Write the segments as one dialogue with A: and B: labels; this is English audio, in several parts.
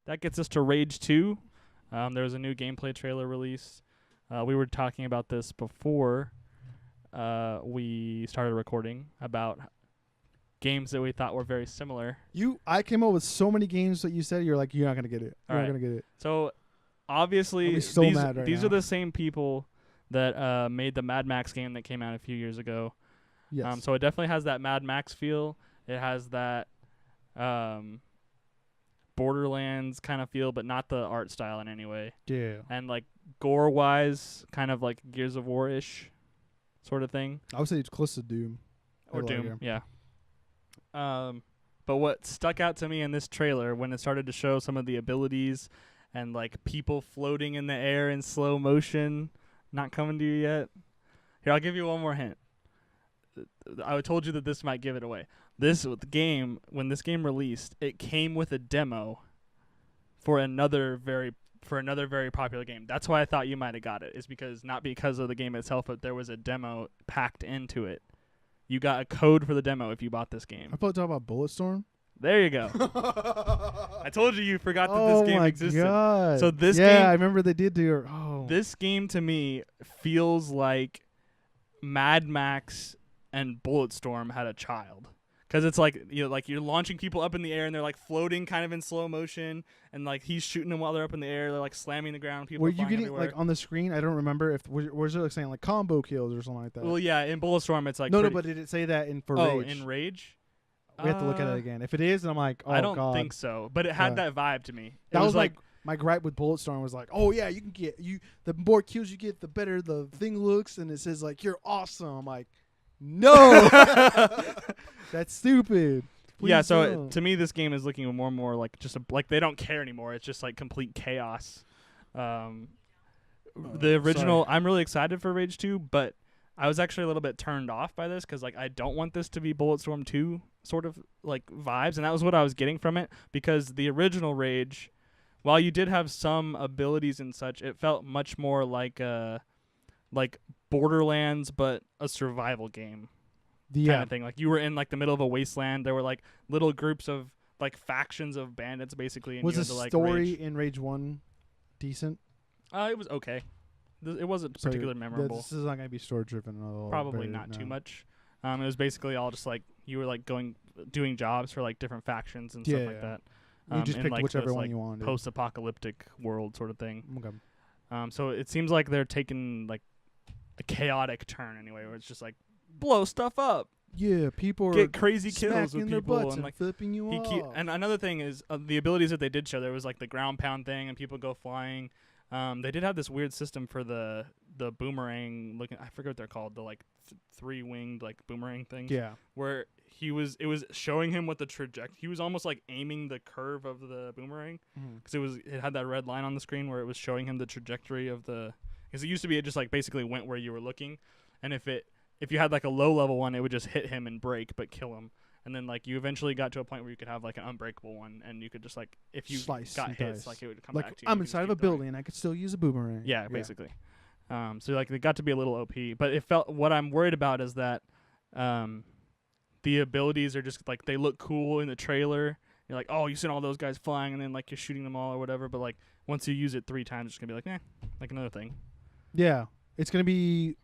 A: that gets us to Rage 2. There was a new gameplay trailer released. We were talking about this before we started recording about games that we thought were very similar.
B: I came up with so many games that you said you're like, you're not gonna get it. You're not gonna get it.
A: So obviously these are the same people that made the Mad Max game that came out a few years ago.
B: Yes.
A: So it definitely has that Mad Max feel. It has that Borderlands kind of feel, but not the art style in any way.
B: Yeah.
A: And like gore wise, kind of like Gears of War ish sort of thing.
B: I would say it's close to Doom.
A: Or Doom, yeah. But what stuck out to me in this trailer when it started to show some of the abilities and like people floating in the air in slow motion, not coming to you yet. Here, I'll give you one more hint. I told you that this might give it away. When this game released, it came with a demo for another very popular game. That's why I thought you might have got it. Is because not because of the game itself, but there was a demo packed into it. You got a code for the demo if you bought this game.
B: I thought talking about Bulletstorm.
A: There you go. I told you forgot that this game existed.
B: God.
A: So this game,
B: I remember they did do.
A: This game to me feels like Mad Max and Bulletstorm had a child. Because it's like you're launching people up in the air and they're like floating kind of in slow motion, and like he's shooting them while they're up in the air. They're like slamming the ground. People
B: were
A: are
B: you getting
A: everywhere.
B: like on the screen? I don't remember if was it like saying like combo kills or something like that.
A: Well, yeah, in Bulletstorm it's like
B: no, but did it say that in Rage?
A: Oh, in Rage.
B: We have to look at it again. If it is, then I'm like, oh,
A: I don't
B: God.
A: think so, but it had that vibe to me.
B: That was like my gripe with Bulletstorm was like, oh yeah, you can get the more kills you get, the better the thing looks, and it says like you're awesome. I'm like, no, that's stupid. Please
A: yeah, so
B: don't.
A: to me, this game is looking more and more like just like they don't care anymore. It's just like complete chaos. The original, I'm really excited for Rage 2, but I was actually a little bit turned off by this because like I don't want this to be Bulletstorm 2 sort of like vibes, and that was what I was getting from it, because the original Rage, while you did have some abilities and such, it felt much more like Borderlands but a survival game. Kind of thing. Like you were in like the middle of a wasteland. There were like little groups of like factions of bandits basically. And
B: was
A: you
B: the
A: had to, like,
B: story
A: rage.
B: in Rage 1 decent?
A: It was okay. It wasn't particularly memorable.
B: This is not going to be story driven at all.
A: Probably not too much. It was basically all just like you were like doing jobs for like different factions and stuff like that.
B: You just picked
A: like
B: whichever
A: this,
B: one
A: like,
B: you wanted.
A: Post-apocalyptic world sort of thing.
B: Okay.
A: So it seems like they're taking like a chaotic turn anyway, where it's just like blow stuff up.
B: Yeah, people
A: get crazy kills with
B: their
A: people
B: butts
A: and like
B: flipping you off.
A: And another thing is the abilities that they did show. There was like the ground pound thing, and people go flying. They did have this weird system for the boomerang looking. I forget what they're called. The like 3-winged like boomerang thing.
B: Yeah.
A: Where it was showing him what the trajectory. He was almost like aiming the curve of the boomerang because it had that red line on the screen where it was showing him the trajectory of the. Because it used to be it just like basically went where you were looking, and if you had like a low level one, it would just hit him and break but kill him. And then like you eventually got to a point where you could have like an unbreakable one, and you could just like if you got hits, like it would come back to you.
B: I'm inside of a building, I could still use a boomerang.
A: Yeah, basically. So like it got to be a little OP, but it felt. What I'm worried about is that the abilities are just like they look cool in the trailer. You're like, oh, you seen all those guys flying, and then like you're shooting them all or whatever. But like once you use it 3 times, it's gonna be like, like another thing.
B: Yeah, it's gonna be.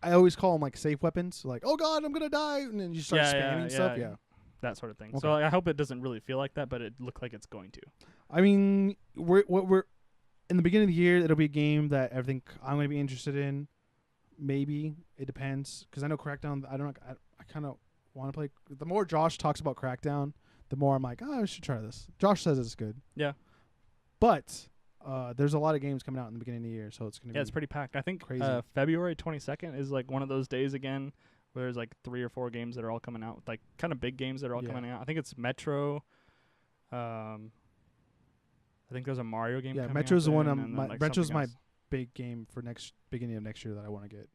B: I always call them like safe weapons. Like, oh God, I'm gonna die, and then you start spamming stuff. Yeah,
A: that sort of thing.
B: Okay.
A: So I hope it doesn't really feel like that, but it looked like it's going to.
B: I mean, we're in the beginning of the year. It'll be a game that I think I'm gonna be interested in. Maybe it depends, because I know Crackdown. I kind of want to play. The more Josh talks about Crackdown, the more I'm like, oh, I should try this. Josh says it's good.
A: Yeah,
B: but. There's a lot of games coming out in the beginning of the year, so it's gonna be
A: it's pretty packed. I think
B: crazy.
A: February 22nd is like one of those days again where there's like 3 or 4 games that are all coming out, like kind of big games that are all coming out. I think it's Metro. I think there's a Mario game.
B: Yeah,
A: coming
B: Metro's
A: out
B: the
A: there,
B: one.
A: like
B: Metro's my
A: else.
B: big game for beginning of next year that I want to get.